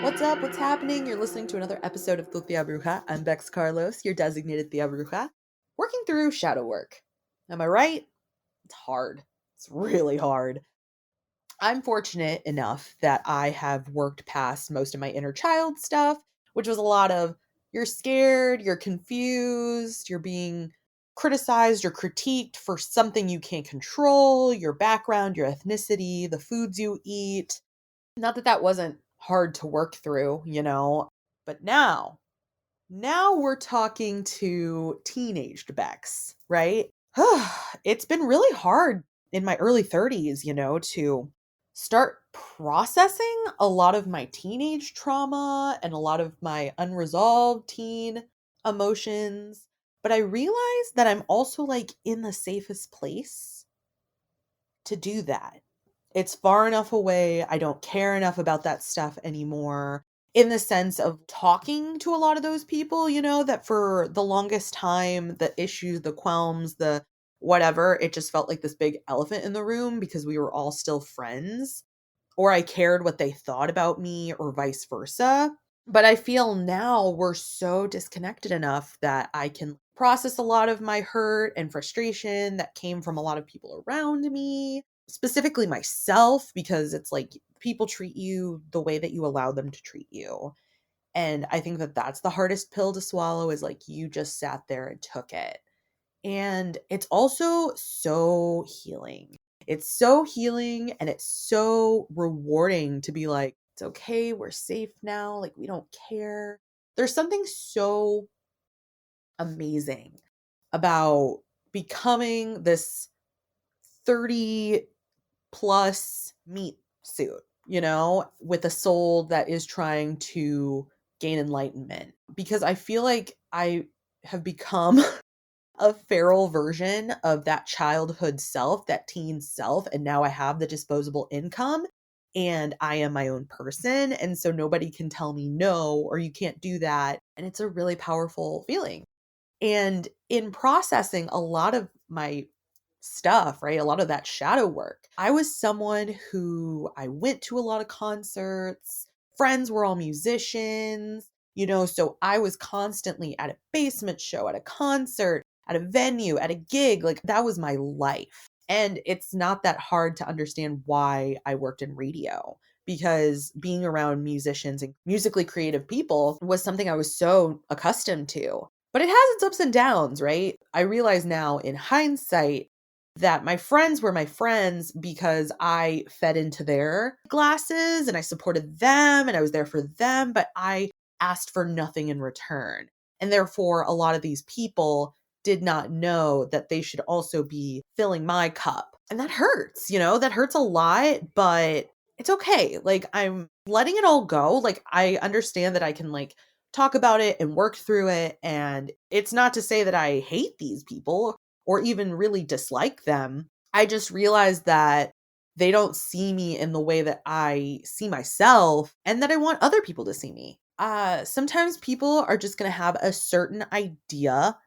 What's up? What's happening? You're listening to another episode of Tu Tia Bruja. I'm Bex Carlos, your designated Tia Bruja, working through shadow work. Am I right? It's hard. It's really hard. I'm fortunate enough that I have worked past most of my inner child stuff, which was a lot of you're scared, you're confused, you're being criticized or critiqued for something you can't control, your background, your ethnicity, the foods you eat. Not that that wasn't hard to work through, but now we're talking to teenaged Bex, right? It's been really hard in my early 30s, to start processing a lot of my teenage trauma and a lot of my unresolved teen emotions. But I realized that I'm also like in the safest place to do that. It's far enough away. I don't care enough about that stuff anymore. In the sense of talking to a lot of those people, that for the longest time, the issues, the qualms, the whatever, it just felt like this big elephant in the room because we were all still friends, or I cared what they thought about me, or vice versa. But I feel now we're so disconnected enough that I can process a lot of my hurt and frustration that came from a lot of people around me, specifically myself, because it's like people treat you the way that you allow them to treat you. And I think that that's the hardest pill to swallow, is like you just sat there and took it. And it's also so healing. It's so healing and it's so rewarding to be like, it's okay, we're safe now, like we don't care. There's something so amazing about becoming this 30 plus meat suit, with a soul that is trying to gain enlightenment. Because I feel like I have become a feral version of that childhood self, that teen self, and now I have the disposable income and I am my own person. And so nobody can tell me no, or you can't do that. And it's a really powerful feeling. And in processing a lot of my stuff, right? A lot of that shadow work. I was someone who I went to a lot of concerts. Friends were all musicians, so I was constantly at a basement show, at a concert, at a venue, at a gig. Like that was my life. And it's not that hard to understand why I worked in radio, because being around musicians and musically creative people was something I was so accustomed to. But it has its ups and downs, right? I realize now in hindsight that my friends were my friends because I fed into their glasses and I supported them and I was there for them, but I asked for nothing in return. And therefore, a lot of these people did not know that they should also be filling my cup. And that hurts, that hurts a lot, but it's okay. Like, I'm letting it all go. Like, I understand that I can, like, talk about it and work through it. And it's not to say that I hate these people or even really dislike them. I just realized that they don't see me in the way that I see myself and that I want other people to see me. Sometimes people are just going to have a certain idea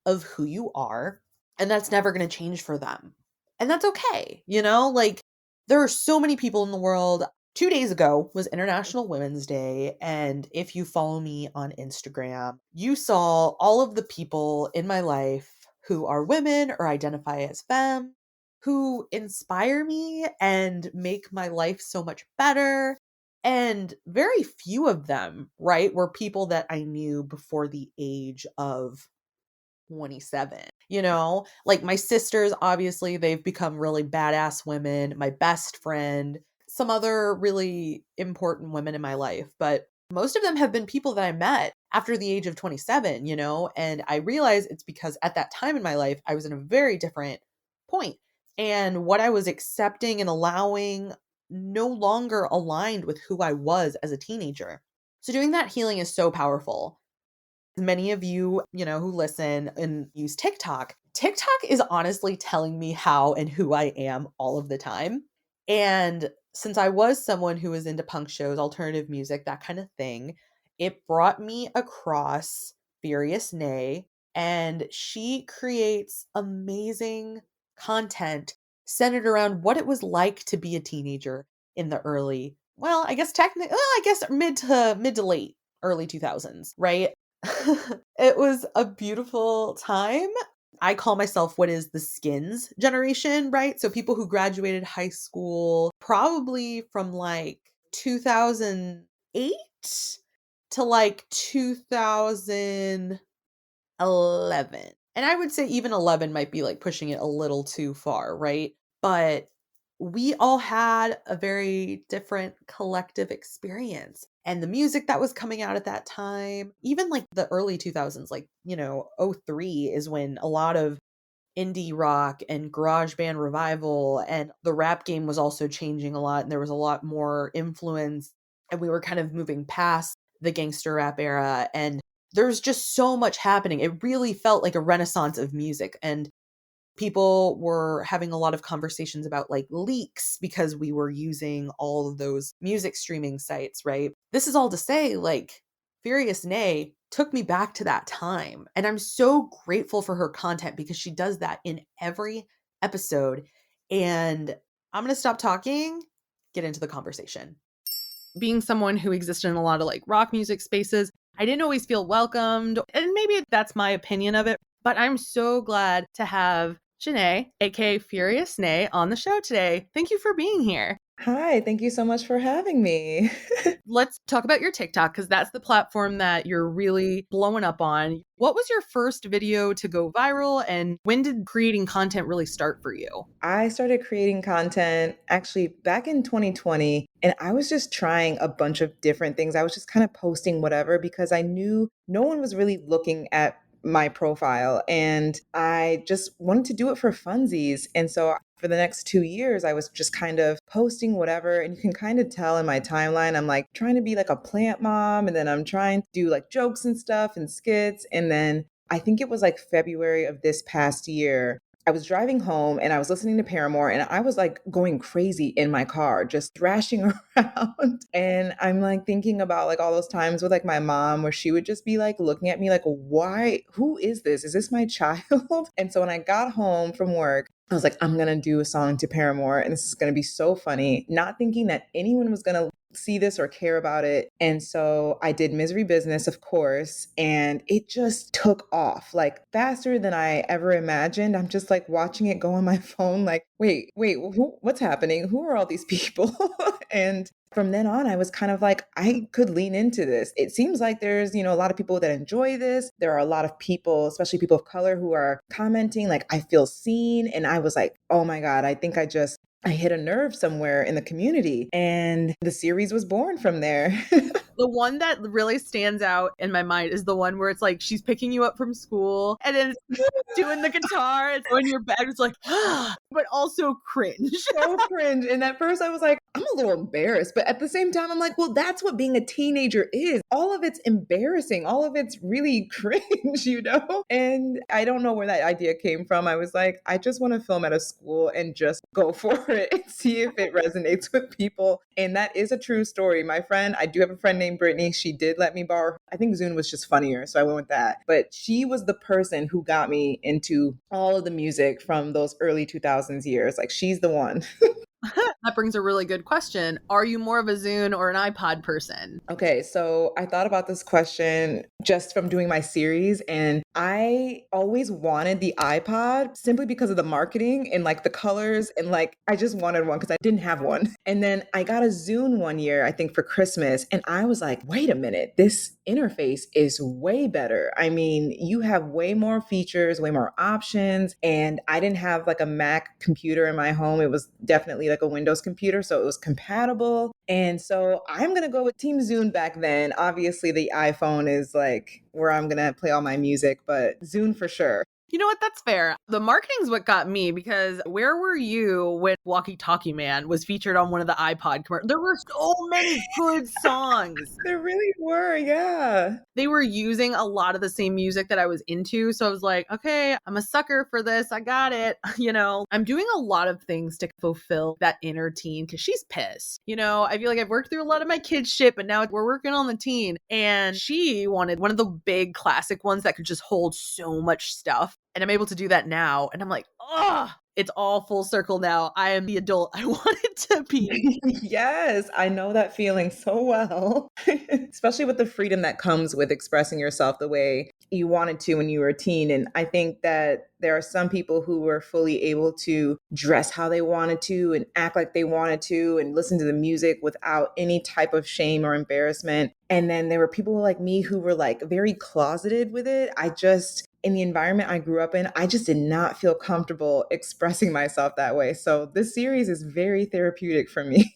of who you are, and that's never going to change for them. And that's okay. Like there are so many people in the world. 2 days ago was International Women's Day. And if you follow me on Instagram, you saw all of the people in my life who are women or identify as femme, who inspire me and make my life so much better. And very few of them, right, were people that I knew before the age of 27. Like my sisters, obviously, they've become really badass women. My best friend, some other really important women in my life, but most of them have been people that I met after the age of 27, and I realize it's because at that time in my life, I was in a very different point, and what I was accepting and allowing no longer aligned with who I was as a teenager. So doing that healing is so powerful. Many of you, who listen and use TikTok is honestly telling me how and who I am all of the time. And since I was someone who was into punk shows, alternative music, that kind of thing, it brought me across Furious Nay, and she creates amazing content centered around what it was like to be a teenager in the early, well, I guess technically, well, I guess mid to late early 2000s, right? It was a beautiful time. I call myself what is the skins generation, right? So people who graduated high school probably from like 2008 to like 2011. And I would say even 11 might be like pushing it a little too far, right? But we all had a very different collective experience. And the music that was coming out at that time, even like the early 2000s, like, '03 is when a lot of indie rock and garage band revival, and the rap game was also changing a lot, and there was a lot more influence, and we were kind of moving past the gangster rap era, and there's just so much happening. It really felt like a renaissance of music, and people were having a lot of conversations about like leaks because we were using all of those music streaming sites, right? This is all to say, like, Furious Nay took me back to that time. And I'm so grateful for her content because she does that in every episode. And I'm going to stop talking, get into the conversation. Being someone who existed in a lot of like rock music spaces, I didn't always feel welcomed. And maybe that's my opinion of it. But I'm so glad to have Janae, aka Furious Nay, on the show today. Thank you for being here. Hi, thank you so much for having me. Let's talk about your TikTok because that's the platform that you're really blowing up on. What was your first video to go viral, and when did creating content really start for you? I started creating content actually back in 2020, and I was just trying a bunch of different things. I was just kind of posting whatever because I knew no one was really looking at my profile, and I just wanted to do it for funsies. And so for the next 2 years, I was just kind of posting whatever. And you can kind of tell in my timeline, I'm like trying to be like a plant mom, and then I'm trying to do like jokes and stuff and skits. And then I think it was like February of this past year, I was driving home and I was listening to Paramore, and I was like going crazy in my car, just thrashing around. And I'm like thinking about like all those times with like my mom where she would just be like looking at me like, why? Who is this? Is this my child? And so when I got home from work, I was like, I'm going to do a song to Paramore and this is going to be so funny, not thinking that anyone was going to see this or care about it. And so I did Misery Business, of course, and it just took off like faster than I ever imagined. I'm just like watching it go on my phone, like, wait, what's happening? Who are all these people? And from then on, I was kind of like, I could lean into this. It seems like there's, a lot of people that enjoy this. There are a lot of people, especially people of color, who are commenting, like, I feel seen. And I was like, oh my God, I think I hit a nerve somewhere in the community. And the series was born from there. The one that really stands out in my mind is the one where it's like she's picking you up from school and then doing the guitar. It's on your bed. It's like, but also cringe. So cringe. And at first I was like, I'm a little embarrassed. But at the same time, I'm like, well, that's what being a teenager is. All of it's embarrassing. All of it's really cringe. And I don't know where that idea came from. I was like, I just want to film at a school and just go for it and see if it resonates with people. And that is a true story. I do have a friend named Brittany. She did let me borrow. I think Zune was just funnier. So I went with that. But she was the person who got me into all of the music from those early 2000s years. Like, she's the one. That brings a really good question. Are you more of a Zune or an iPod person? Okay, so I thought about this question just from doing my series, and I always wanted the iPod simply because of the marketing and like the colors, and like I just wanted one because I didn't have one. And then I got a Zune one year, I think for Christmas, and I was like, wait a minute, this interface is way better. I mean, you have way more features, way more options, and I didn't have like a Mac computer in my home. It was definitely like a Windows computer, so it was compatible. And so I'm going to go with Team Zune back then. Obviously, the iPhone is like where I'm going to play all my music, but Zune for sure. You know what? That's fair. The marketing's what got me, because where were you when Walkie Talkie Man was featured on one of the iPod commercials? There were so many good songs. There really were, yeah. They were using a lot of the same music that I was into. So I was like, okay, I'm a sucker for this. I got it. I'm doing a lot of things to fulfill that inner teen because she's pissed. I feel like I've worked through a lot of my kids' shit, but now we're working on the teen. And she wanted one of the big classic ones that could just hold so much stuff. And I'm able to do that now. And I'm like, oh, It's all full circle now. I am the adult I wanted to be. Yes, I know that feeling so well, especially with the freedom that comes with expressing yourself the way you wanted to when you were a teen. And I think that there are some people who were fully able to dress how they wanted to and act like they wanted to and listen to the music without any type of shame or embarrassment. And then there were people like me who were like very closeted with it. In the environment I grew up in, I just did not feel comfortable expressing myself that way. So this series is very therapeutic for me.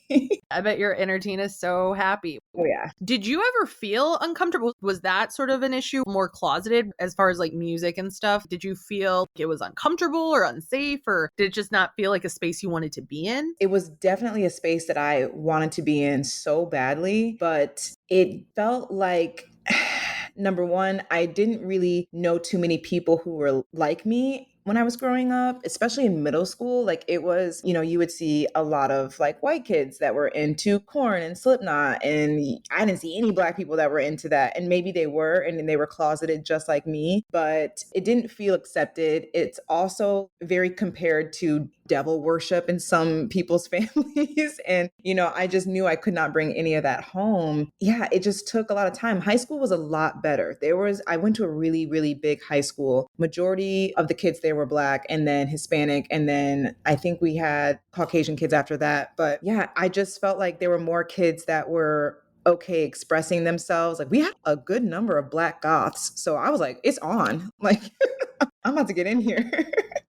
I bet your inner teen is so happy. Oh, yeah. Did you ever feel uncomfortable? Was that sort of an issue more closeted as far as like music and stuff? Did you feel it was uncomfortable or unsafe, or did it just not feel like a space you wanted to be in? It was definitely a space that I wanted to be in so badly, but it felt like number one, I didn't really know too many people who were like me when I was growing up, especially in middle school. Like it was, you would see a lot of like white kids that were into Korn and Slipknot, and I didn't see any black people that were into that. And maybe they were, and they were closeted just like me, but it didn't feel accepted. It's also very compared to devil worship in some people's families. And, I just knew I could not bring any of that home. Yeah, it just took a lot of time. High school was a lot better. I went to a really, really big high school. Majority of the kids there were Black and then Hispanic. And then I think we had Caucasian kids after that. But yeah, I just felt like there were more kids that were okay expressing themselves. Like we had a good number of Black goths. So I was like, it's on. Like, I'm about to get in here.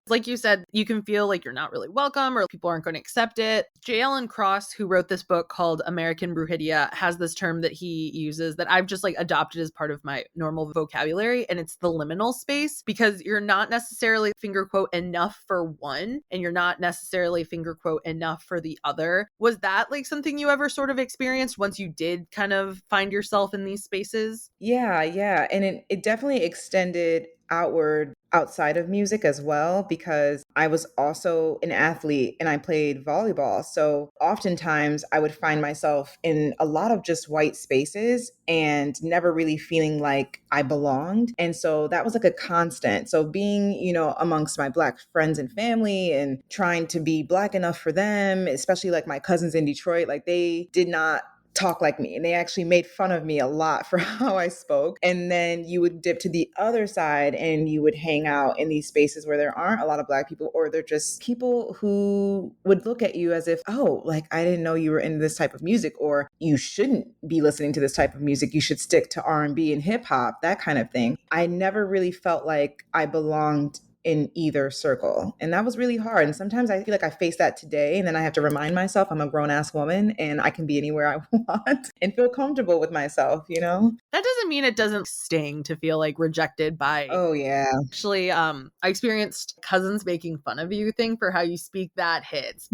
Like you said, you can feel like you're not really welcome or people aren't going to accept it. J. Allen Cross, who wrote this book called American Brujeria, has this term that he uses that I've just like adopted as part of my normal vocabulary. And it's the liminal space, because you're not necessarily finger quote enough for one and you're not necessarily finger quote enough for the other. Was that like something you ever sort of experienced once you did kind of find yourself in these spaces? Yeah, yeah. And it definitely extended outward outside of music as well, because I was also an athlete and I played volleyball. So oftentimes I would find myself in a lot of just white spaces and never really feeling like I belonged. And so that was like a constant. So being, amongst my Black friends and family and trying to be Black enough for them, especially like my cousins in Detroit, like they did not talk like me. And they actually made fun of me a lot for how I spoke. And then you would dip to the other side and you would hang out in these spaces where there aren't a lot of Black people, or they're just people who would look at you as if, oh, like I didn't know you were into this type of music, or you shouldn't be listening to this type of music. You should stick to R&B and hip hop, that kind of thing. I never really felt like I belonged in either circle. And that was really hard. And sometimes I feel like I face that today. And then I have to remind myself I'm a grown ass woman and I can be anywhere I want and feel comfortable with myself, That doesn't mean it doesn't sting to feel like rejected by. Oh, yeah. Actually, I experienced cousins making fun of you thing for how you speak. That hits.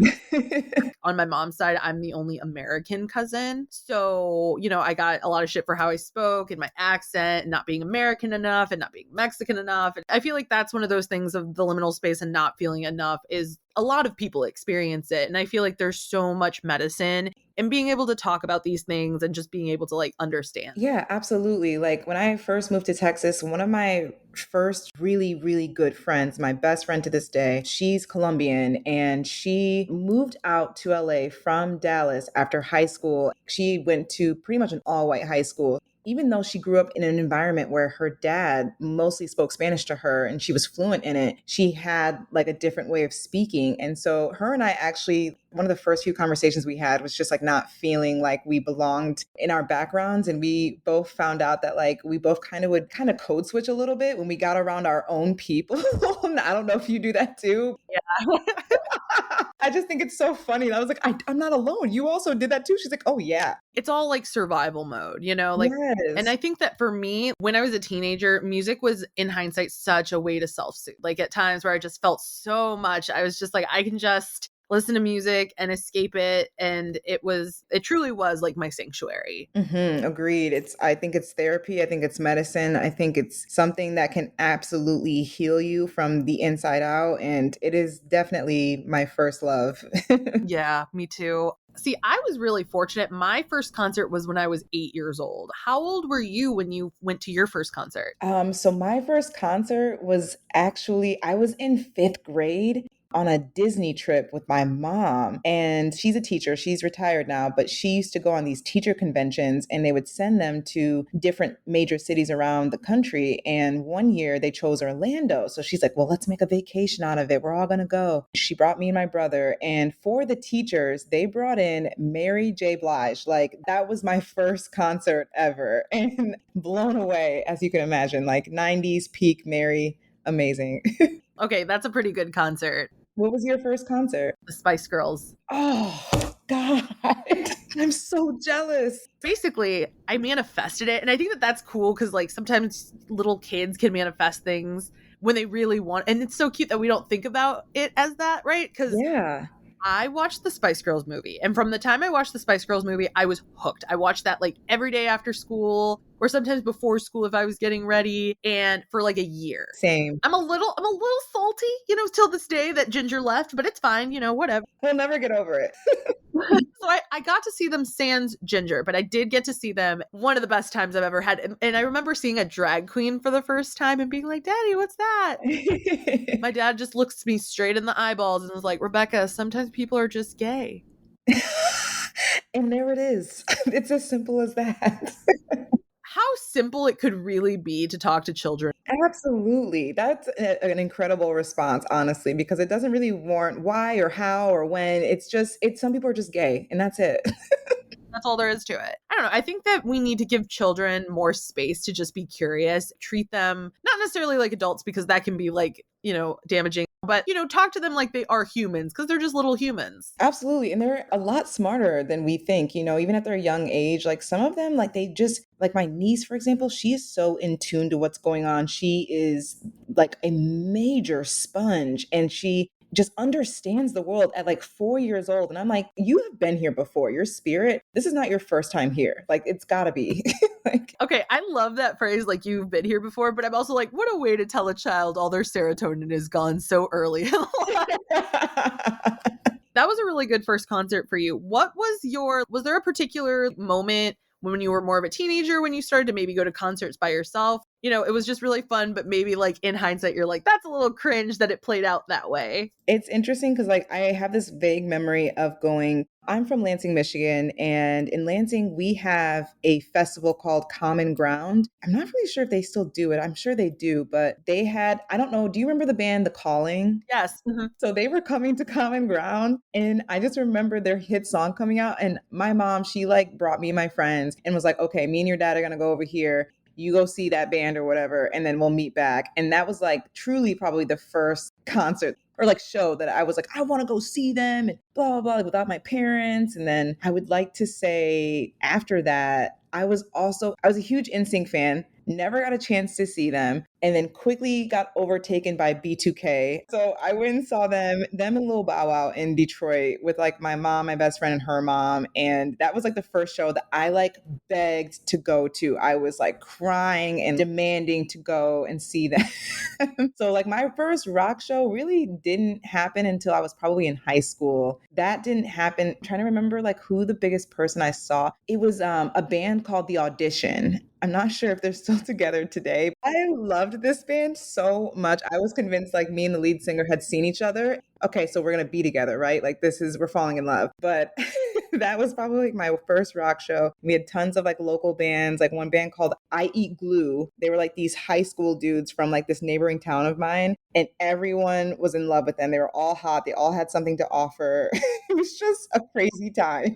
On my mom's side, I'm the only American cousin. So, I got a lot of shit for how I spoke and my accent and not being American enough and not being Mexican enough. And I feel like that's one of those things of the liminal space and not feeling enough is a lot of people experience it. And I feel like there's so much medicine in being able to talk about these things and just being able to like understand. Yeah, absolutely. Like when I first moved to Texas, one of my first really, really good friends, my best friend to this day, she's Colombian and she moved out to LA from Dallas after high school. She went to pretty much an all white high school. Even though she grew up in an environment where her dad mostly spoke Spanish to her and she was fluent in it, she had like a different way of speaking. And so her and I actually, one of the first few conversations we had was just like not feeling like we belonged in our backgrounds. And we both found out that like we both would code switch a little bit when we got around our own people. I don't know if you do that too. Yeah. I just think it's so funny. And I was like, I'm not alone. You also did that too. She's like, oh, yeah. It's all like survival mode, like, and Yes. I think that for me, when I was a teenager, music was in hindsight such a way to self-soothe. Like at times where I just felt so much, I was just like, I can just listen to music and escape it. And it truly was like my sanctuary. Agreed. I think it's therapy. I think it's medicine. I think it's something that can absolutely heal you from the inside out. And it is definitely my first love. Yeah, me too. See, I was really fortunate. My first concert was when I was 8 years old. How old were you when you went to your first concert? So my first concert was actually, I was in fifth grade. on a Disney trip with my mom. And she's a teacher. She's retired now, but she used to go on these teacher conventions and they would send them to different major cities around the country. And one year they chose Orlando. So she's like, well, let's make a vacation out of it. We're all going to go. She brought me and my brother. And for the teachers, they brought in Mary J. Blige. Like, that was my first concert ever. And blown away, as you can imagine, like 90s peak Mary. Amazing. Okay, that's a pretty good concert. What was your first concert? The Spice Girls. Oh, God. I'm so jealous. Basically, I manifested it. And I think that that's cool because, like, sometimes little kids can manifest things when they really want. And it's so cute that we don't think about it as that, right? Because Yeah. I watched the Spice Girls movie. And from the time I watched the Spice Girls movie, I was hooked. I watched that like every day after school or sometimes before school if I was getting ready, and for like a year. Same. I'm a little salty, till this day that Ginger left, but it's fine, whatever. We'll never get over it. So I got to see them sans Ginger, but I did get to see them one of the best times I've ever had. And I remember seeing a drag queen for the first time and being like, Daddy, what's that? My dad just looks me straight in the eyeballs and was like, Rebecca, sometimes people are just gay. And there it is. It's as simple as that. How simple it could really be to talk to children. Absolutely. That's an incredible response, honestly, because it doesn't really warrant why or how or when. It's some people are just gay and that's it. That's all there is to it. I don't know. I think that we need to give children more space to just be curious, treat them not necessarily like adults because that can be like, damaging, but, talk to them like they are humans because they're just little humans. Absolutely. And they're a lot smarter than we think, even at their young age. Like some of them, like they just, like my niece, for example, she is so in tune to what's going on. She is like a major sponge and she just understands the world at like 4 years old. And I'm like, you have been here before. Your spirit, this is not your first time here. Like, it's gotta be. Like, okay, I love that phrase, like you've been here before, but I'm also like, what a way to tell a child all their serotonin is gone so early in life. That was a really good first concert for you. Was there a particular moment when you were more of a teenager when you started to maybe go to concerts by yourself? It was just really fun, but maybe like in hindsight, you're like, that's a little cringe that it played out that way. it's interesting because like I have this vague memory of going. I'm from Lansing, Michigan, and in Lansing we have a festival called Common Ground. I'm not really sure if they still do it. I'm sure they do, but they had, I don't know, do you remember the band The Calling? Yes. Mm-hmm. So they were coming to Common Ground, and I just remember their hit song coming out, and my mom, she like brought me and my friends and was like, okay, me and your dad are going to go over here, you go see that band or whatever, and then we'll meet back. And that was like truly probably the first concert or like show that I was like, I want to go see them and blah, blah, blah, like, without my parents. And then I would like to say after that, I was a huge NSYNC fan, never got a chance to see them, and then quickly got overtaken by B2K. So I went and saw them and Lil Bow Wow in Detroit with like my mom, my best friend, and her mom. And that was like the first show that I like begged to go to. I was like crying and demanding to go and see them. So like my first rock show really didn't happen until I was probably in high school. That didn't happen. I'm trying to remember like who the biggest person I saw. It was a band called The Audition. I'm not sure if they're still together today. I loved this band so much. I was convinced like me and the lead singer had seen each other. Okay, so we're going to be together, right? Like we're falling in love. But that was probably like my first rock show. We had tons of like local bands, like one band called I Eat Glue. They were like these high school dudes from like this neighboring town of mine, and everyone was in love with them. They were all hot. They all had something to offer. It was just a crazy time.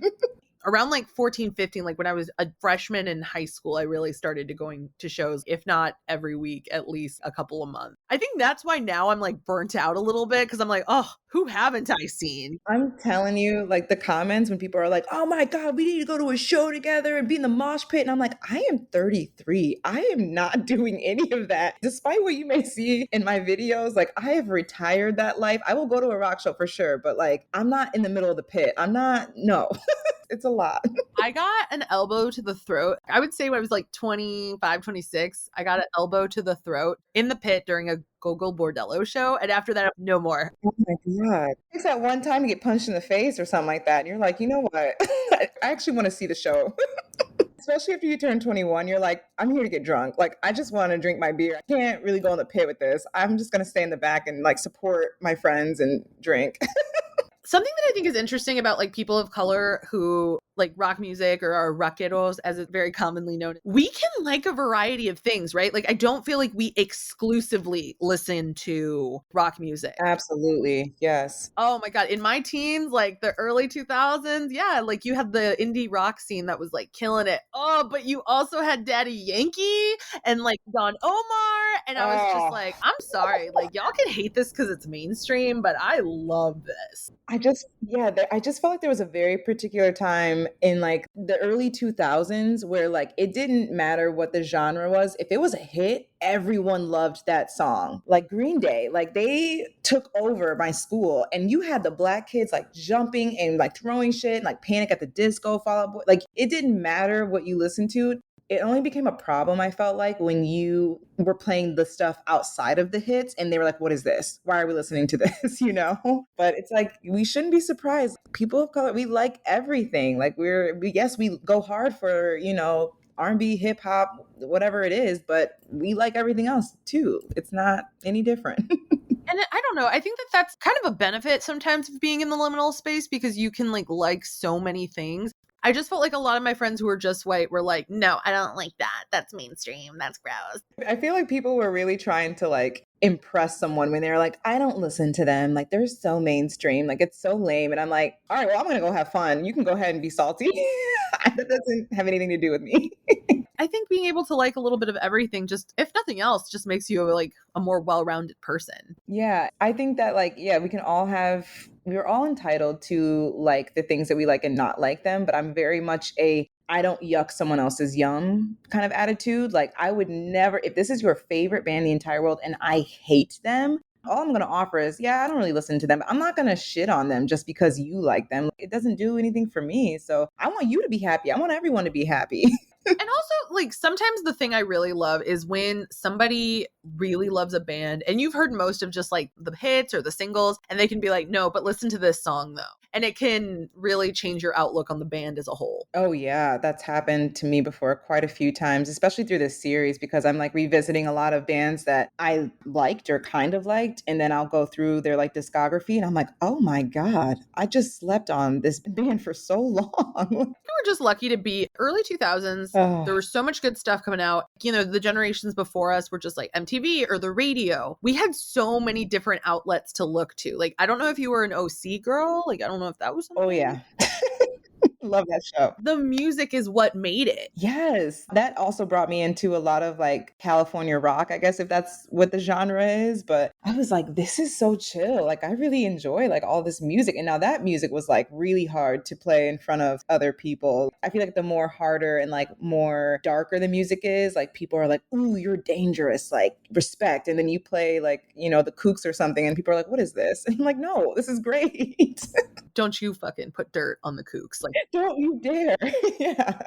Around like 14, 15, like when I was a freshman in high school, I really started to going to shows, if not every week, at least a couple of months. I think that's why now I'm like burnt out a little bit because I'm like, oh, who haven't I seen? I'm telling you, like the comments when people are like, oh my God, we need to go to a show together and be in the mosh pit. And I'm like, I am 33. I am not doing any of that. Despite what you may see in my videos, like I have retired that life. I will go to a rock show for sure, but like I'm not in the middle of the pit. No. It's a lot. I got an elbow to the throat. I would say when I was like 25, 26, I got an elbow to the throat in the pit during a Gogol Bordello show. And after that, no more. Oh my God. It's that one time you get punched in the face or something like that. And you're like, you know what? I actually want to see the show. Especially after you turn 21, you're like, I'm here to get drunk. Like, I just want to drink my beer. I can't really go in the pit with this. I'm just going to stay in the back and like support my friends and drink. Something that I think is interesting about like people of color who like rock music or are rockeros, as it's very commonly known, we can like a variety of things, right? Like I don't feel like we exclusively listen to rock music. Absolutely. Yes. Oh my God. In my teens, like the early 2000s, yeah, like you had the indie rock scene that was like killing it. Oh, but you also had Daddy Yankee and like Don Omar. And I was just Oh, like, I'm sorry. Like y'all can hate this because it's mainstream, but I love this. I just felt like there was a very particular time in like the early 2000s where like it didn't matter what the genre was. If it was a hit, everyone loved that song. Like Green Day, like they took over my school and you had the black kids like jumping and like throwing shit, like Panic at the Disco, Fall Out Boy. Like it didn't matter what you listened to. It only became a problem, I felt like, when you were playing the stuff outside of the hits and they were like, what is this? Why are we listening to this? You know? But it's like, we shouldn't be surprised. People of color, we like everything. Like, yes, we go hard for, R&B, hip hop, whatever it is, but we like everything else too. It's not any different. And I don't know. I think that that's kind of a benefit sometimes of being in the liminal space because you can like so many things. I just felt like a lot of my friends who were just white were like, no, I don't like that. That's mainstream. That's gross. I feel like people were really trying to like impress someone when they're like, I don't listen to them. Like they're so mainstream. Like it's so lame. And I'm like, all right, well, I'm gonna go have fun. You can go ahead and be salty. That doesn't have anything to do with me. I think being able to like a little bit of everything, just if nothing else, just makes you like a more well-rounded person. Yeah. I think that like, yeah, we're all entitled to like the things that we like and not like them. But I'm very much I don't yuck someone else's yum kind of attitude. Like I would never, if this is your favorite band in the entire world and I hate them, all I'm going to offer is, yeah, I don't really listen to them. I'm not going to shit on them just because you like them. It doesn't do anything for me. So I want you to be happy. I want everyone to be happy. And also, like, sometimes the thing I really love is when somebody really loves a band and you've heard most of just like the hits or the singles, and they can be like, no, but listen to this song though. And it can really change your outlook on the band as a whole. Oh yeah, that's happened to me before quite a few times, especially through this series because I'm like revisiting a lot of bands that I liked or kind of liked and then I'll go through their like discography and I'm like, "Oh my god, I just slept on this band for so long." We were just lucky to be early 2000s. There Oh, was so much good stuff coming out. You know, the generations before us were just like MTV or the radio. We had so many different outlets to look to. Like, I don't know if you were an OC girl. Like, I don't know if that was oh something. yeah. Love that show. The music is what made it. Yes, that also brought me into a lot of like California rock, I guess if that's what the genre is, but I was like this is so chill. Like I really enjoy like all this music. And now that music was like really hard to play in front of other people. I feel like the more harder and like more darker the music is, like people are like, "Ooh, you're dangerous." Like respect. And then you play like, the Kooks or something and people are like, "What is this?" And I'm like, "No, this is great." Don't you fucking put dirt on the Kooks. Like, Don't you dare. Yeah.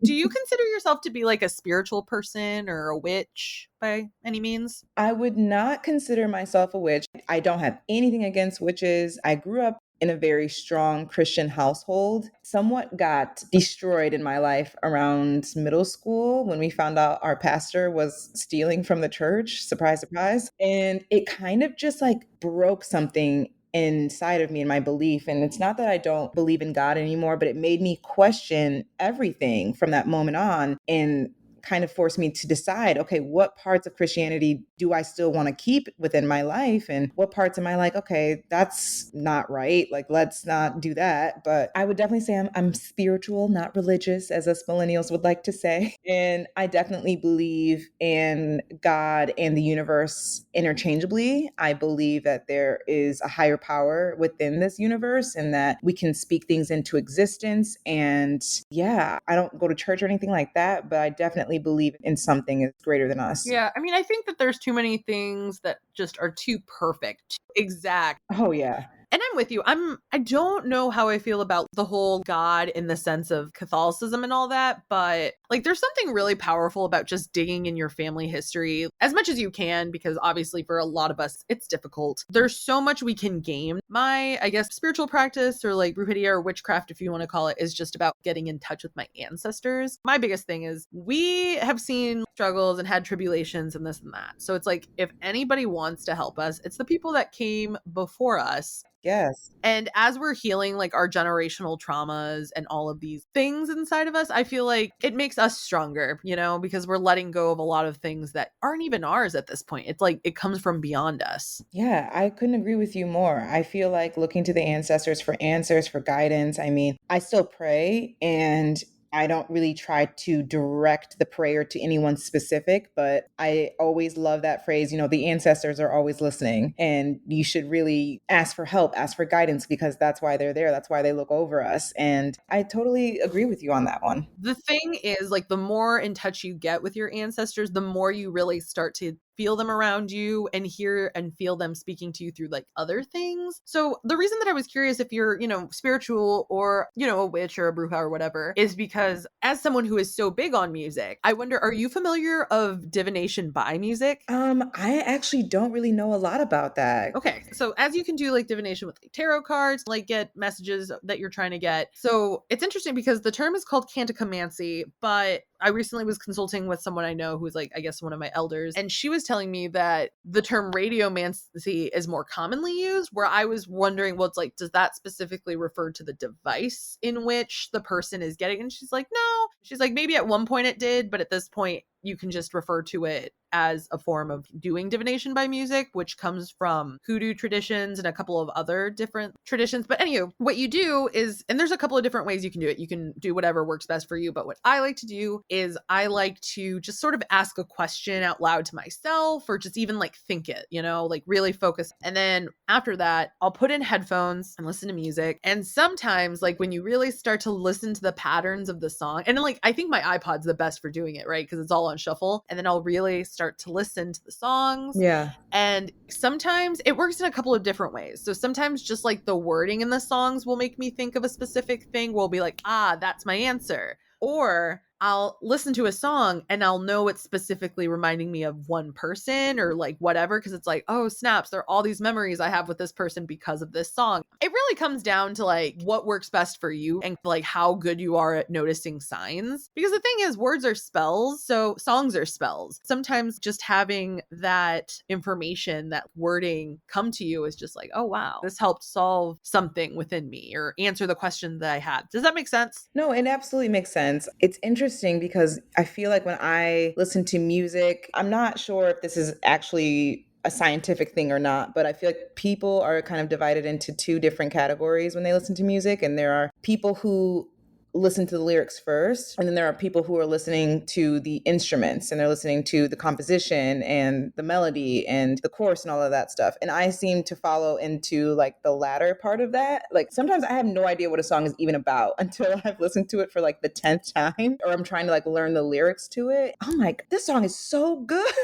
do you consider yourself to be like a spiritual person or a witch by any means? I would not consider myself a witch. I don't have anything against witches. I grew up in a very strong Christian household. Somewhat got destroyed in my life around middle school when we found out our pastor was stealing from the church. Surprise, surprise. And it kind of just like broke something inside of me and my belief. And it's not that I don't believe in God anymore, but it made me question everything from that moment on. And kind of forced me to decide, okay, what parts of Christianity do I still want to keep within my life? And what parts am I like, okay, that's not right. Like, let's not do that. But I would definitely say I'm spiritual, not religious, as us millennials would like to say. And I definitely believe in God and the universe interchangeably. I believe that there is a higher power within this universe and that we can speak things into existence. And yeah, I don't go to church or anything like that, but I definitely believe in something is greater than us. Yeah, I mean, I think that there's too many things that just are too perfect, too exact. Oh yeah. And I'm with you. I don't know how I feel about the whole God in the sense of Catholicism and all that, but like there's something really powerful about just digging in your family history as much as you can, because obviously for a lot of us it's difficult. There's so much we can gain. My, I guess, spiritual practice, or like brujeria or witchcraft if you want to call it, is just about getting in touch with my ancestors. My biggest thing is we have seen struggles and had tribulations and this and that. So it's like if anybody wants to help us, it's the people that came before us. Yes. And as we're healing like our generational traumas and all of these things inside of us, I feel like it makes us stronger, because we're letting go of a lot of things that aren't even ours at this point. It's like it comes from beyond us. Yeah, I couldn't agree with you more. I feel like looking to the ancestors for answers, for guidance. I mean, I still pray and I don't really try to direct the prayer to anyone specific, but I always love that phrase, the ancestors are always listening, and you should really ask for help, ask for guidance, because that's why they're there. That's why they look over us. And I totally agree with you on that one. The thing is, like, the more in touch you get with your ancestors, the more you really start to feel them around you and hear and feel them speaking to you through like other things. So the reason that I was curious if you're, spiritual or, a witch or a bruja or whatever, is because as someone who is so big on music, I wonder, are you familiar of divination by music? I actually don't really know a lot about that. Okay, so as you can do like divination with like tarot cards, like get messages that you're trying to get. So it's interesting because the term is called canticomancy, but I recently was consulting with someone I know who's like, I guess, one of my elders, and she was telling me that the term radiomancy is more commonly used, where I was wondering, well, it's like, does that specifically refer to the device in which the person is getting? And she's like, no. She's like, maybe at one point it did, but at this point, you can just refer to it as a form of doing divination by music, which comes from hoodoo traditions and a couple of other different traditions. But anyway, what you do is, and there's a couple of different ways you can do it. You can do whatever works best for you. But what I like to do is I like to just sort of ask a question out loud to myself, or just even like think it, like really focus. And then after that, I'll put in headphones and listen to music. And sometimes like when you really start to listen to the patterns of the song, and then like I think my iPod's the best for doing it, right? Because it's all on shuffle. And then I'll really start to listen to the songs. Yeah. And sometimes it works in a couple of different ways. So sometimes just like the wording in the songs will make me think of a specific thing. We'll be like, that's my answer. Or I'll listen to a song and I'll know it's specifically reminding me of one person or like whatever, because it's like, oh snaps, there are all these memories I have with this person because of this song. It really comes down to like what works best for you and like how good you are at noticing signs. Because the thing is, words are spells, so songs are spells. Sometimes just having that information, that wording come to you is just like, oh wow, this helped solve something within me or answer the question that I had. Does that make sense? No, it absolutely makes sense. It's interesting because I feel like when I listen to music, I'm not sure if this is actually a scientific thing or not, but I feel like people are kind of divided into two different categories when they listen to music. And there are people who listen to the lyrics first, and then there are people who are listening to the instruments and they're listening to the composition and the melody and the chorus and all of that stuff. And I seem to follow into like the latter part of that. Like sometimes I have no idea what a song is even about until I've listened to it for like the 10th time, or I'm trying to like learn the lyrics to it. Oh my, this song is so good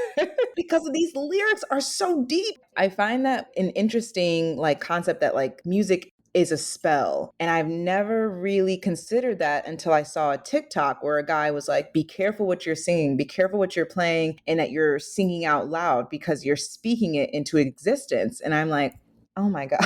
because these lyrics are so deep. I find that an interesting like concept that like music is a spell. And I've never really considered that until I saw a TikTok where a guy was like, be careful what you're singing, be careful what you're playing, and that you're singing out loud because you're speaking it into existence. And I'm like, oh my God.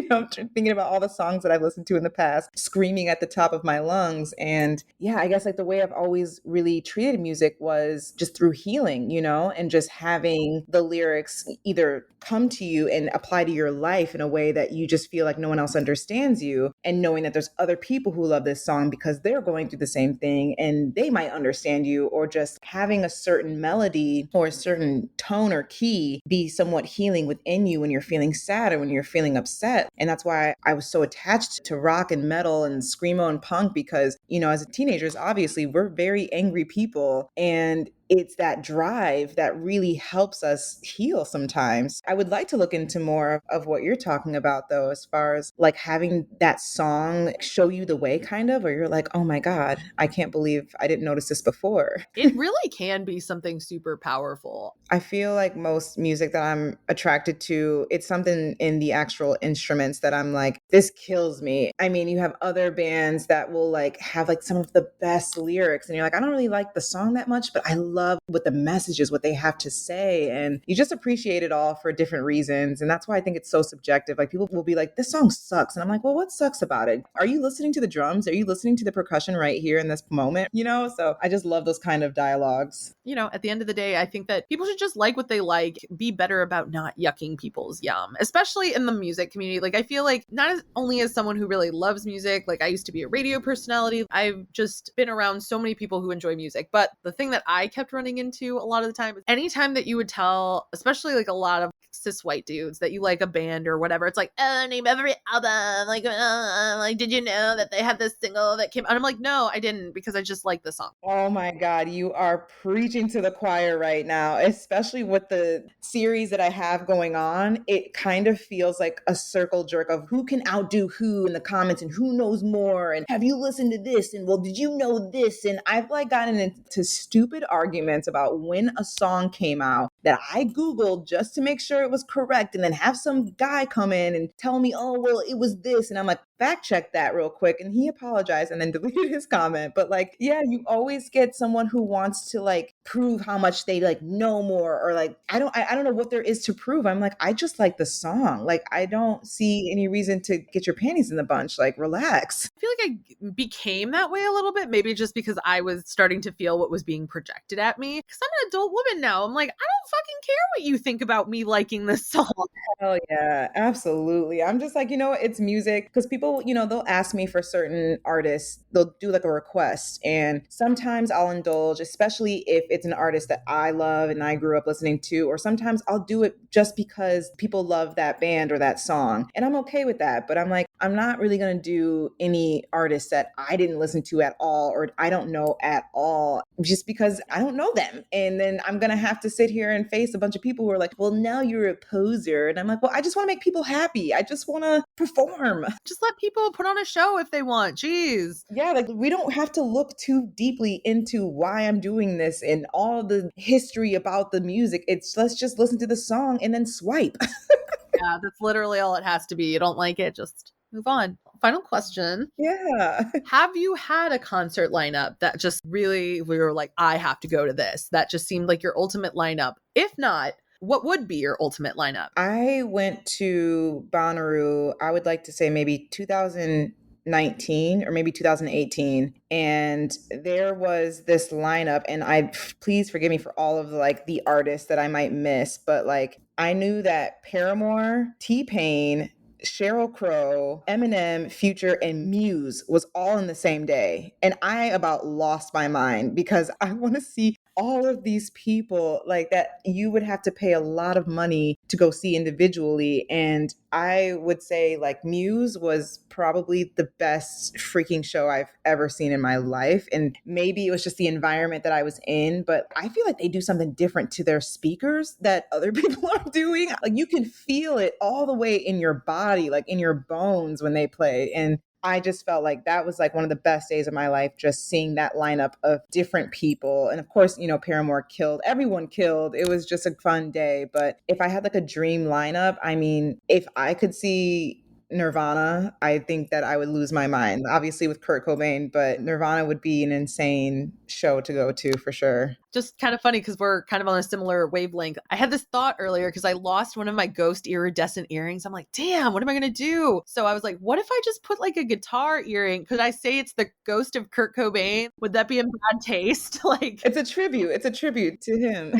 I'm thinking about all the songs that I've listened to in the past, screaming at the top of my lungs. And yeah, I guess like the way I've always really treated music was just through healing, and just having the lyrics either come to you and apply to your life in a way that you just feel like no one else understands you, and knowing that there's other people who love this song because they're going through the same thing and they might understand you, or just having a certain melody or a certain tone or key be somewhat healing within you when you're feeling sad or when you're feeling upset. And that's why I was so attached to rock and metal and screamo and punk, because, as teenagers, obviously we're very angry people. And it's that drive that really helps us heal sometimes. I would like to look into more of what you're talking about, though, as far as like having that song show you the way, kind of, or you're like, oh my God, I can't believe I didn't notice this before. It really can be something super powerful. I feel like most music that I'm attracted to, it's something in the actual instruments that I'm like, this kills me. I mean, you have other bands that will like have like some of the best lyrics, and you're like, I don't really like the song that much, but I love what the messages, what they have to say. And you just appreciate it all for different reasons. And that's why I think it's so subjective. Like people will be like, this song sucks. And I'm like, well, what sucks about it? Are you listening to the drums? Are you listening to the percussion right here in this moment? You know, so I just love those kind of dialogues. You know, at the end of the day, I think that people should just like what they like, be better about not yucking people's yum, especially in the music community. Like, I feel like not as only as someone who really loves music, like I used to be a radio personality, I've just been around so many people who enjoy music. But the thing that I kept running into a lot of the time is anytime that you would tell, especially like a lot of cis white dudes, that you like a band or whatever, it's like, name every album. Like, did you know that they had this single that came? And I'm like, no, I didn't, because I just like the song. Oh my God, you are preaching to the choir right now, especially with the series that I have going on. It kind of feels like a circle jerk of who can outdo who in the comments and who knows more. And have you listened to this? And well, did you know this? And I've like gotten into stupid arguments about when a song came out that I Googled just to make sure it was correct. And then have some guy come in and tell me, oh, well, it was this. And I'm like, fact check that real quick. And he apologized and then deleted his comment. But like, yeah, you always get someone who wants to like prove how much they like know more, or like, I don't know what there is to prove. I'm like, I just like the song. Like, I don't see any reason to get your panties in the bunch. Like, relax. I feel like I became that way a little bit, maybe just because I was starting to feel what was being projected at me. Because I'm an adult woman now. I'm like, I don't fucking care what you think about me liking this song. Hell yeah, absolutely. I'm just like, it's music. Because people, they'll ask me for certain artists, they'll do like a request. And sometimes I'll indulge, especially if it's an artist that I love and I grew up listening to, or sometimes I'll do it just because people love that band or that song. And I'm okay with that. But I'm like, I'm not really going to do any artist that I didn't listen to at all, or I don't know at all, just because I don't know them. And then I'm going to have to sit here and face a bunch of people who are like, well, now you're a poser. And I'm like, well, I just want to make people happy. I just want to perform. Just let people put on a show if they want. Jeez. Yeah, like we don't have to look too deeply into why I'm doing this and all the history about the music. Let's just listen to the song and then swipe. Yeah, that's literally all it has to be. You don't like it, just move on. Final question. Yeah. Have you had a concert lineup that just really, we were like, I have to go to this? That just seemed like your ultimate lineup? If not, what would be your ultimate lineup? I went to Bonnaroo, I would like to say maybe 2019 or maybe 2018, and there was this lineup, and please forgive me for all of the artists that I might miss, but like I knew that Paramore, T-Pain, Sheryl Crow, Eminem, Future, and Muse was all in the same day. And I about lost my mind because I want to see all of these people like that you would have to pay a lot of money to go see individually. And I would say like Muse was probably the best freaking show I've ever seen in my life. And maybe it was just the environment that I was in, but I feel like they do something different to their speakers that other people are doing. Like you can feel it all the way in your body, like in your bones when they play. And I just felt like that was like one of the best days of my life, just seeing that lineup of different people. And of course, Paramore killed, everyone killed. It was just a fun day. But if I had like a dream lineup, I mean, if I could see Nirvana, I think that I would lose my mind, obviously with Kurt Cobain, but Nirvana would be an insane show to go to for sure. Just kind of funny because we're kind of on a similar wavelength. I had this thought earlier because I lost one of my ghost iridescent earrings. I'm like, damn, what am I going to do? So I was like, what if I just put like a guitar earring? Could I say it's the ghost of Kurt Cobain? Would that be in bad taste? Like, it's a tribute. It's a tribute to him.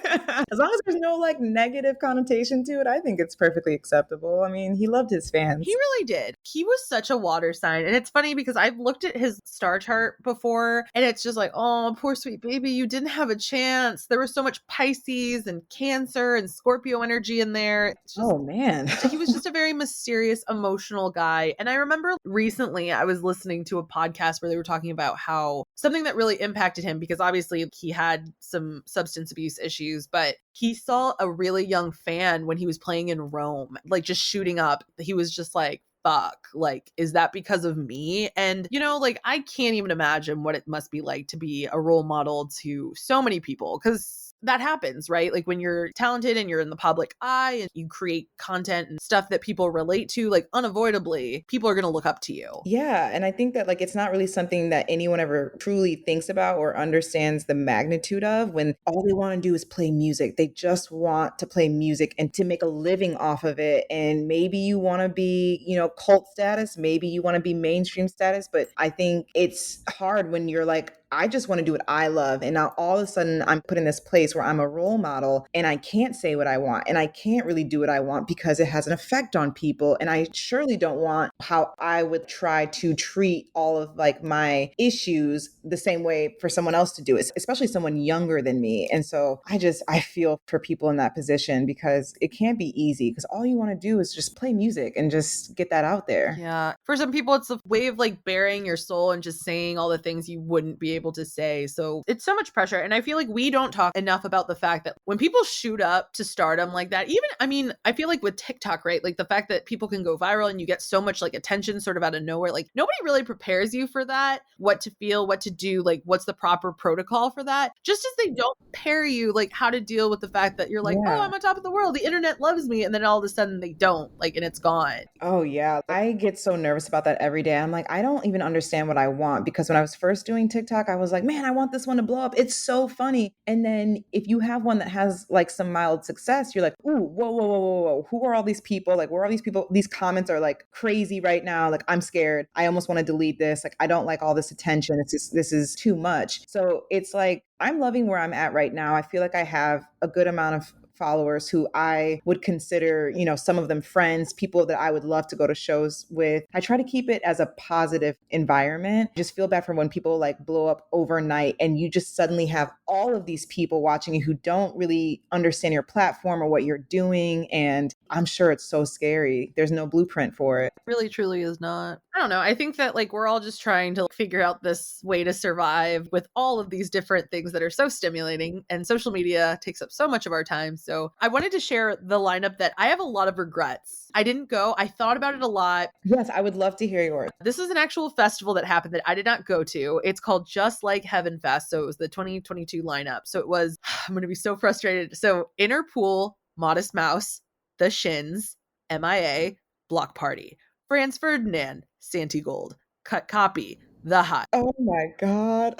As long as there's no like negative connotation to it, I think it's perfectly acceptable. I mean, he loved his He fans. really did. He was such a water sign. And it's funny because I've looked at his star chart before and it's just like, oh, poor sweet baby, you didn't have a chance. There was so much Pisces and Cancer and Scorpio energy in there. It's just, Oh man. he was just a very mysterious, emotional guy. And I remember recently I was listening to a podcast where they were talking about how something that really impacted him, because obviously he had some substance abuse issues, but he saw a really young fan when he was playing in Rome, like just shooting up. He was just like, fuck, like, is that because of me? And, like, I can't even imagine what it must be like to be a role model to so many people, because that happens, right? Like when you're talented and you're in the public eye and you create content and stuff that people relate to, like unavoidably, people are going to look up to you. Yeah, and I think that like it's not really something that anyone ever truly thinks about or understands the magnitude of when all they want to do is play music. They just want to play music and to make a living off of it. And maybe you want to be, cult status, maybe you want to be mainstream status, but I think it's hard when you're like, I just want to do what I love. And now all of a sudden I'm put in this place where I'm a role model and I can't say what I want and I can't really do what I want because it has an effect on people. And I surely don't want how I would try to treat all of like my issues the same way for someone else to do it, especially someone younger than me. And so I feel for people in that position because it can't be easy because all you want to do is just play music and just get that out there. Yeah. For some people, it's a way of like bearing your soul and just saying all the things you wouldn't be able to say. So it's so much pressure. And I feel like we don't talk enough about the fact that when people shoot up to stardom like that, even, I mean, I feel like with TikTok, right? Like the fact that people can go viral and you get so much like attention sort of out of nowhere, like nobody really prepares you for that, what to feel, what to do, like what's the proper protocol for that. Just as they don't prepare you like how to deal with the fact that you're like, oh, Yeah. I'm on top of the world. The internet loves me. And then all of a sudden they don't, like, and it's gone. Oh, yeah. I get so nervous about that every day. I'm like, I don't even understand what I want because when I was first doing TikTok, I was like, man, I want this one to blow up. It's so funny. And then if you have one that has like some mild success, you're like, ooh, whoa, whoa, whoa, whoa, whoa. Who are all these people? Like, where are these people? These comments are like crazy right now. Like, I'm scared. I almost want to delete this. Like, I don't like all this attention. This is too much. So it's like, I'm loving where I'm at right now. I feel like I have a good amount of followers who I would consider, some of them friends, people that I would love to go to shows with. I try to keep it as a positive environment. Just feel bad for when people like blow up overnight and you just suddenly have all of these people watching you who don't really understand your platform or what you're doing. And I'm sure it's so scary. There's no blueprint for it. Really truly is not. I don't know. I think that like we're all just trying to figure out this way to survive with all of these different things that are so stimulating, and social media takes up so much of our time. So I wanted to share the lineup that I have a lot of regrets. I didn't go. I thought about it a lot. Yes, I would love to hear yours. This is an actual festival that happened that I did not go to. It's called Just Like Heaven Fest. So it was the 2022 lineup. So it was, I'm going to be so frustrated. So Interpool, Modest Mouse, The Shins, MIA, Block Party, Franz Ferdinand, Santi Gold, Cut Copy, The Hut, Oh my God.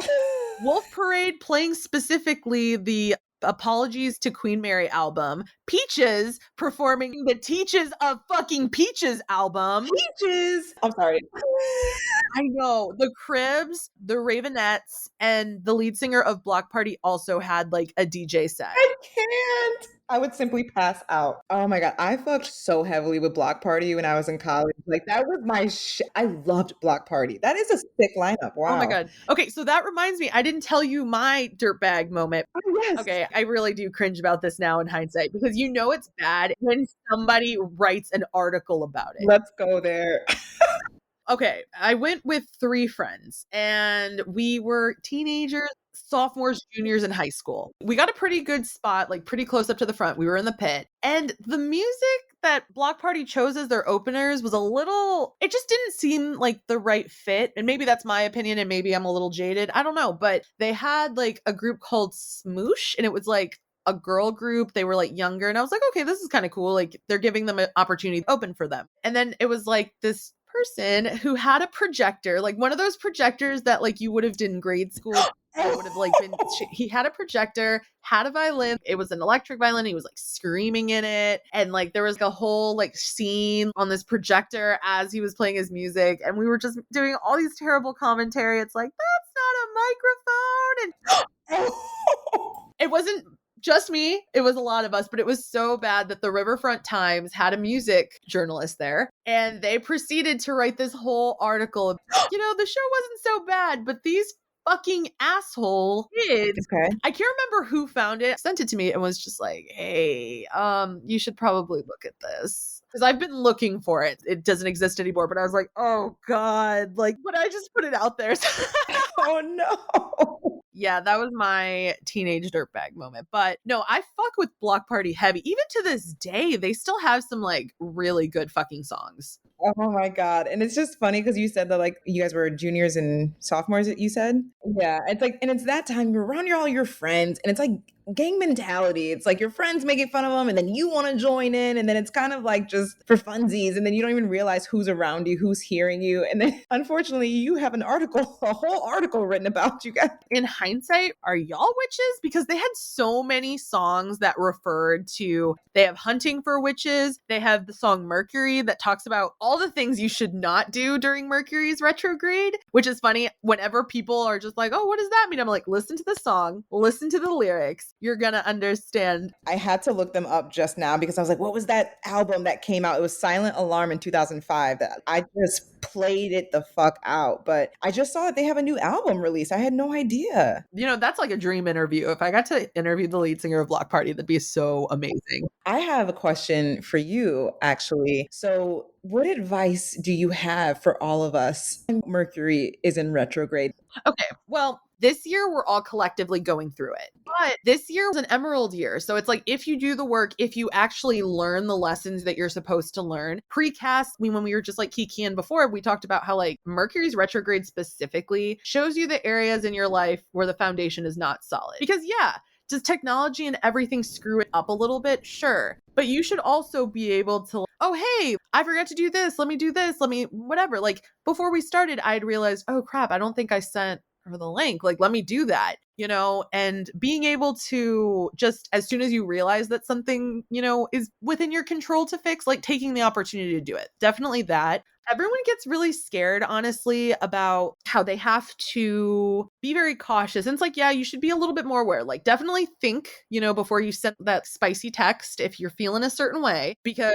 Wolf Parade playing specifically the Apologies to Queen Mary album, Peaches performing the Teaches of fucking Peaches album. Peaches. I'm sorry. I know. The Cribs, the Ravenettes, and the lead singer of Block Party also had like a DJ set. I can't. I would simply pass out. Oh my God. I fucked so heavily with Block Party when I was in college. Like that was my I loved Block Party. That is a sick lineup. Oh my Wow. God. Okay, so that reminds me, I didn't tell you my dirtbag moment. Oh yes. Okay, I really do cringe about this now in hindsight because it's bad when somebody writes an article about it. Let's go there. Okay, I went with 3 friends and we were teenagers, sophomores, juniors in high school. We got a pretty good spot, like pretty close up to the front. We were in the pit. And the music that Block Party chose as their openers was it just didn't seem like the right fit. And maybe that's my opinion and maybe I'm a little jaded. I don't know. But they had like a group called Smoosh and it was like a girl group. They were like younger. And I was like, okay, this is kind of cool. Like they're giving them an opportunity to open for them. And then it was like this person who had a projector, like one of those projectors that like you would have done in grade school. It would have like been, he had a projector, had a violin. It was an electric violin. He was like screaming in it. And like there was like, a whole like scene on this projector as he was playing his music. And we were just doing all these terrible commentary. It's like, that's not a microphone. And it wasn't Just me. It was a lot of us, but it was so bad that the Riverfront Times had a music journalist there, and they proceeded to write this whole article. The show wasn't so bad, but these fucking asshole kids. Okay. I can't remember who found it, sent it to me, and was just like, "Hey, you should probably look at this." Because I've been looking for it. It doesn't exist anymore, but I was like, oh God, like, but I just put it out there. Oh no. Yeah, that was my teenage dirtbag moment. But no, I fuck with Block Party heavy. Even to this day, they still have some like really good fucking songs. Oh my God. And it's just funny because you said that like you guys were juniors and sophomores, you said? Yeah. It's like, and it's that time you're around all your friends and it's like gang mentality. It's like your friends making fun of them and then you want to join in. And then it's kind of like just for funsies. And then you don't even realize who's around you, who's hearing you. And then unfortunately, you have an article, a whole article written about you guys. In hindsight, are y'all witches? Because they had so many songs that referred to, they have Hunting for Witches. They have the song Mercury that talks about all the things you should not do during Mercury's retrograde, which is funny. Whenever people are just like, oh, what does that mean? I'm like, listen to the song, listen to the lyrics. You're going to understand. I had to look them up just now because I was like, what was that album that came out? It was Silent Alarm in 2005 that I just played it the fuck out. But I just saw that they have a new album release. I had no idea. That's like a dream interview. If I got to interview the lead singer of Block Party, that'd be so amazing. I have a question for you, actually. So, what advice do you have for all of us? Mercury is in retrograde. Okay, well, this year we're all collectively going through it. But this year was an emerald year. So it's like if you do the work, if you actually learn the lessons that you're supposed to learn, precast, when we were just like kikiing before, we talked about how like Mercury's retrograde specifically shows you the areas in your life where the foundation is not solid. Because yeah, does technology and everything screw it up a little bit? Sure. But you should also be able to, oh, hey, I forgot to do this. Let me do this. Let me, whatever. Like before we started, I'd realized, oh crap, I don't think I sent her the link. Like, let me do that, and being able to just, as soon as you realize that something, is within your control to fix, like taking the opportunity to do it. Definitely that. Everyone gets really scared, honestly, about how they have to be very cautious. And it's like, yeah, you should be a little bit more aware. Like, definitely think, before you send that spicy text if you're feeling a certain way, because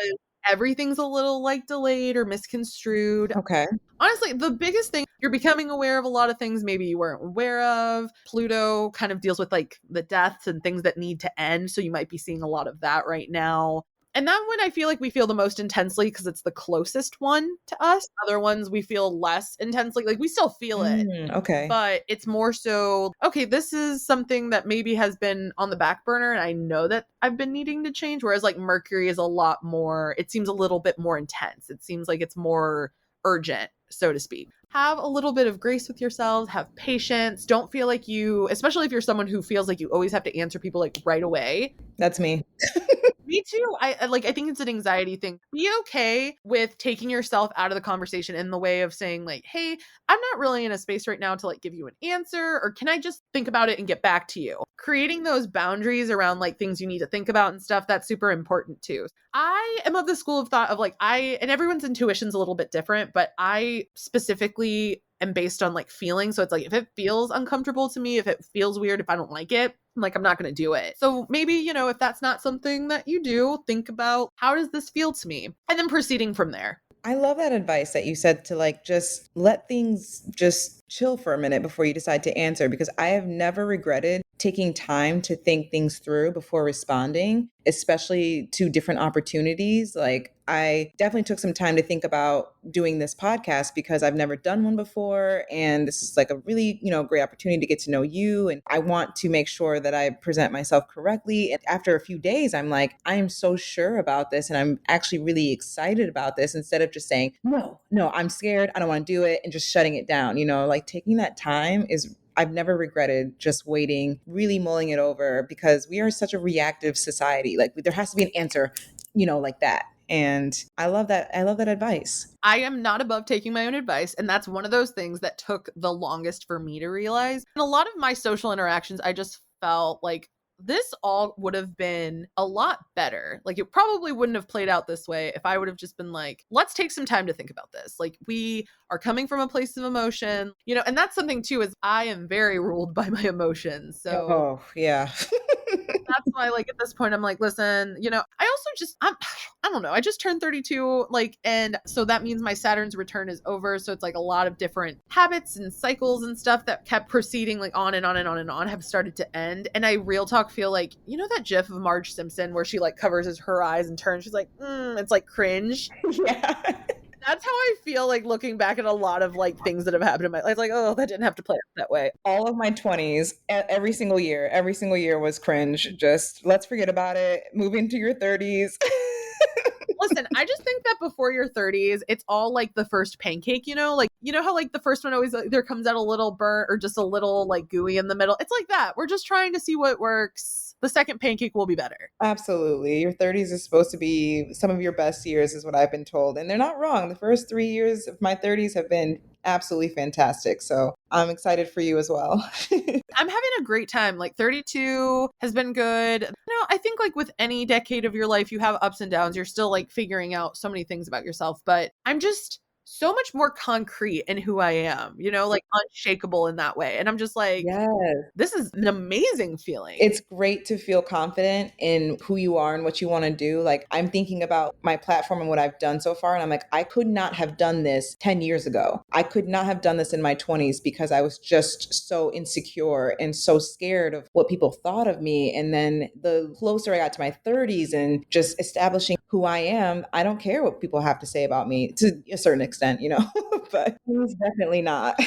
everything's a little like delayed or misconstrued. Okay. Honestly, the biggest thing, you're becoming aware of a lot of things maybe you weren't aware of. Pluto kind of deals with like the deaths and things that need to end. So you might be seeing a lot of that right now. And that one I feel like we feel the most intensely because it's the closest one to us. Other ones we feel less intensely. Like we still feel it. Okay. But it's more so, okay, this is something that maybe has been on the back burner and I know that I've been needing to change. Whereas like Mercury is a lot more, it seems a little bit more intense. It seems like it's more urgent, so to speak. Have a little bit of grace with yourselves, have patience. Don't feel like you, especially if you're someone who feels like you always have to answer people like right away. That's me. Me too. I think it's an anxiety thing. Be okay with taking yourself out of the conversation in the way of saying like, hey, I'm not really in a space right now to like give you an answer, or can I just think about it and get back to you? Creating those boundaries around like things you need to think about and stuff, that's super important too. I am of the school of thought of like, and everyone's intuition's a little bit different, but I specifically am based on like feeling. So it's like, if it feels uncomfortable to me, if it feels weird, if I don't like it, I'm like, I'm not going to do it. So maybe, if that's not something that you do, think about how does this feel to me? And then proceeding from there. I love that advice that you said to like just let things just chill for a minute before you decide to answer, because I have never regretted taking time to think things through before responding, especially to different opportunities. Like I definitely took some time to think about doing this podcast because I've never done one before. And this is like a really, great opportunity to get to know you. And I want to make sure that I present myself correctly. And after a few days, I'm like, I am so sure about this. And I'm actually really excited about this, instead of just saying, no, I'm scared, I don't want to do it, and just shutting it down. Like taking that time is, I've never regretted just waiting, really mulling it over, because we are such a reactive society. Like there has to be an answer, like that. And I love that. I love that advice. I am not above taking my own advice. And that's one of those things that took the longest for me to realize. In a lot of my social interactions, I just felt like this all would have been a lot better. Like it probably wouldn't have played out this way if I would have just been like, let's take some time to think about this. Like we are coming from a place of emotion, and that's something too, is I am very ruled by my emotions. So oh yeah. that's why, like, at this point, I'm like, listen, I also just, I don't know. I just turned 32, like, and so that means my Saturn's return is over. So it's like a lot of different habits and cycles and stuff that kept proceeding, like, on and on and on and on, have started to end. And I real talk feel like, that gif of Marge Simpson where she, like, covers her eyes and turns, she's like, it's like cringe. Yeah. That's how I feel, like, looking back at a lot of, like, things that have happened in my life. It's like, oh, that didn't have to play out that way. All of my 20s, every single year was cringe. Just let's forget about it. Move into your 30s. Listen, I just think that before your 30s, it's all like the first pancake, like, how, like, the first one always, there comes out a little burnt or just a little, like, gooey in the middle. It's like that. We're just trying to see what works. The second pancake will be better. Absolutely. Your 30s is supposed to be some of your best years, is what I've been told. And they're not wrong. The first 3 years of my 30s have been absolutely fantastic. So I'm excited for you as well. I'm having a great time. Like, 32 has been good. I think, like, with any decade of your life, you have ups and downs. You're still, like, figuring out so many things about yourself, but I'm just so much more concrete in who I am, like, unshakable in that way. And I'm just like, Yes. this is an amazing feeling. It's great to feel confident in who you are and what you want to do. Like, I'm thinking about my platform and what I've done so far. And I'm like, I could not have done this 10 years ago. I could not have done this in my 20s because I was just so insecure and so scared of what people thought of me. And then the closer I got to my 30s and just establishing who I am, I don't care what people have to say about me to a certain extent, but it's definitely not.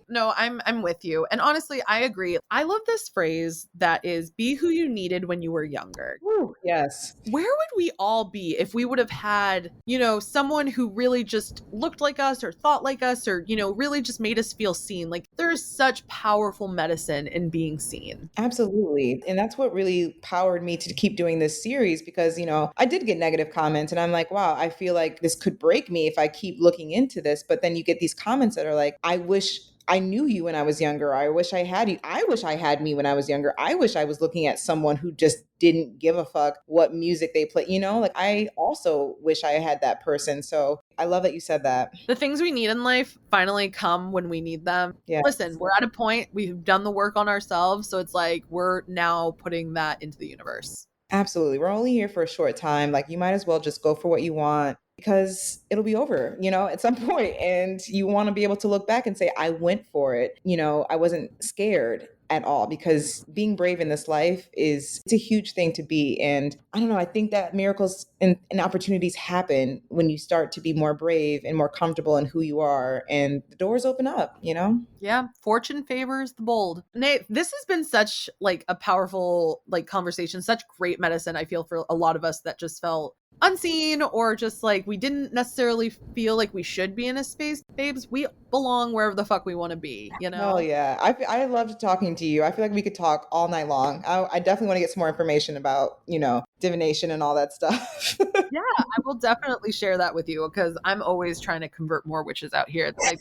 No, I'm with you. And honestly, I agree. I love this phrase that is, be who you needed when you were younger. Ooh, yes. Where would we all be if we would have had, someone who really just looked like us or thought like us or, really just made us feel seen? Like, there is such powerful medicine in being seen. Absolutely. And that's what really powered me to keep doing this series because, I did get negative comments and I'm like, wow, I feel like this could break me if I keep looking into this. But then you get these comments that are like, I wish I knew you when I was younger. I wish I had you. I wish I had me when I was younger. I wish I was looking at someone who just didn't give a fuck what music they play. Like, I also wish I had that person. So I love that you said that. The things we need in life finally come when we need them. Yeah. Listen, we're at a point, we've done the work on ourselves. So it's like, we're now putting that into the universe. Absolutely. We're only here for a short time. Like, you might as well just go for what you want because it'll be over, at some point. And you want to be able to look back and say, I went for it. I wasn't scared at all because being brave in this life it's a huge thing to be. And I don't know, I think that miracles and opportunities happen when you start to be more brave and more comfortable in who you are and the doors open up. Yeah, fortune favors the bold. Nate, this has been such, like, a powerful, like, conversation, such great medicine, I feel, for a lot of us that just felt unseen or just like we didn't necessarily feel like we should be in a space. Babes, we belong wherever the fuck we want to be, Oh yeah, I loved talking to you. I feel like we could talk all night long. I definitely want to get some more information about divination and all that stuff. Yeah, I will definitely share that with you because I'm always trying to convert more witches out here. Like,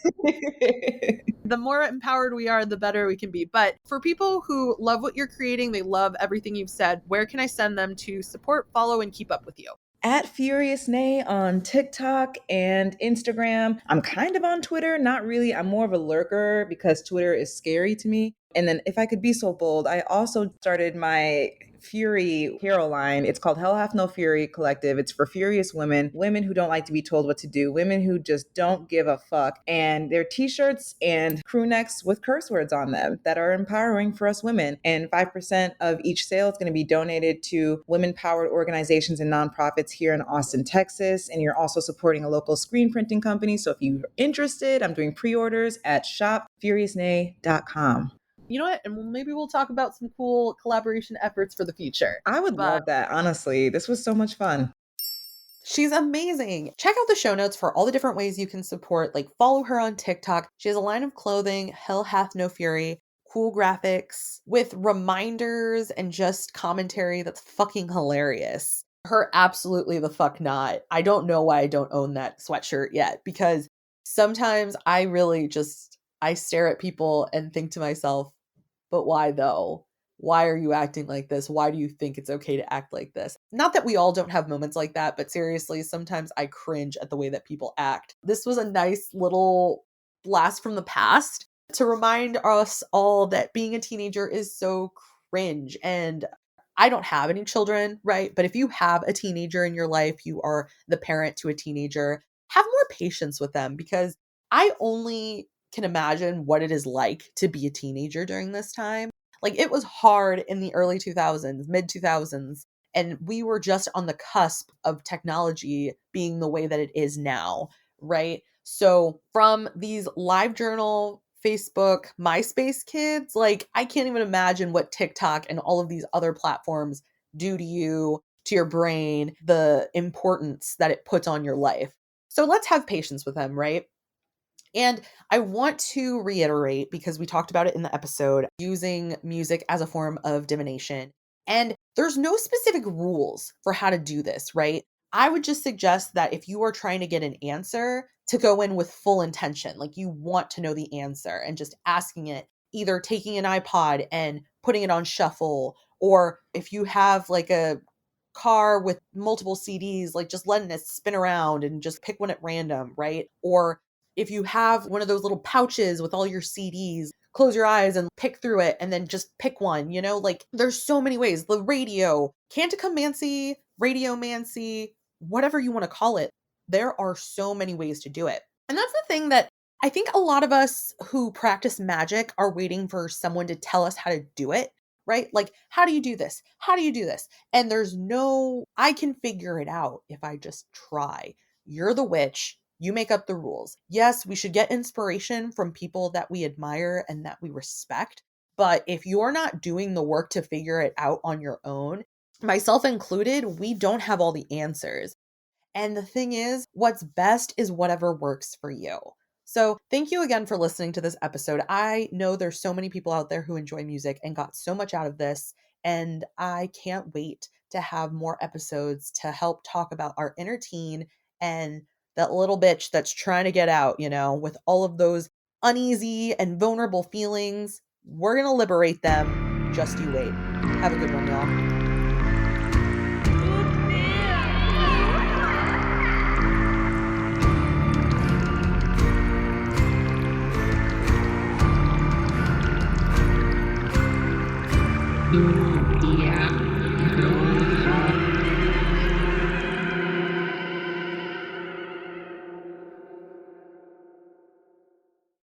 the more empowered we are, the better we can be. But for people who love what you're creating, they love everything you've said, where can I send them to support, follow, and keep up with you? At Furious Nay on TikTok and Instagram. I'm kind of on Twitter, not really. I'm more of a lurker because Twitter is scary to me. And then, if I could be so bold, I also started my Fury hero line. It's called Hell Hath No Fury Collective. It's for furious women, women who don't like to be told what to do, women who just don't give a fuck. And they're t-shirts and crew necks with curse words on them that are empowering for us women. And 5% of each sale is going to be donated to women-powered organizations and nonprofits here in Austin, Texas. And you're also supporting a local screen printing company. So if you're interested, I'm doing pre-orders at shopfuriousnay.com. You know what? And maybe we'll talk about some cool collaboration efforts for the future. I would love that, honestly. This was so much fun. She's amazing. Check out the show notes for all the different ways you can support. Like, follow her on TikTok. She has a line of clothing, Hell Hath No Fury, cool graphics with reminders and just commentary that's fucking hilarious. Her absolutely the fuck not. I don't know why I don't own that sweatshirt yet, because sometimes I really just, I stare at people and think to myself, but why though? Why are you acting like this? Why do you think it's okay to act like this? Not that we all don't have moments like that, but seriously, sometimes I cringe at the way that people act. This was a nice little blast from the past to remind us all that being a teenager is so cringe. And I don't have any children, right? But if you have a teenager in your life, you are the parent to a teenager, have more patience with them because I only can imagine what it is like to be a teenager during this time. Like it was hard in the early 2000s, mid 2000s, and we were just on the cusp of technology being the way that it is now, right? So from these live journal, Facebook, MySpace kids, like I can't even imagine what TikTok and all of these other platforms do to you, to your brain, the importance that it puts on your life. So let's have patience with them, right? And I want to reiterate, because we talked about it in the episode, using music as a form of divination. And there's no specific rules for how to do this, right? I would just suggest that if you are trying to get an answer, to go in with full intention, like you want to know the answer and just asking it, either taking an iPod and putting it on shuffle, or if you have like a car with multiple CDs, like just letting it spin around and just pick one at random, right? Or if you have one of those little pouches with all your CDs, close your eyes and pick through it and then just pick one, like there's so many ways. The radio, canticomancy, radiomancy, whatever you want to call it, there are so many ways to do it. And that's the thing that I think a lot of us who practice magic are waiting for someone to tell us how to do it, right? Like, how do you do this? How do you do this? And there's no, I can figure it out if I just try. You're the witch. You make up the rules. Yes, we should get inspiration from people that we admire and that we respect. But if you're not doing the work to figure it out on your own, myself included, we don't have all the answers. And the thing is, what's best is whatever works for you. So, thank you again for listening to this episode. I know there's so many people out there who enjoy music and got so much out of this. And I can't wait to have more episodes to help talk about our inner teen and that little bitch that's trying to get out, with all of those uneasy and vulnerable feelings. We're going to liberate them. Just you wait. Have a good one, y'all.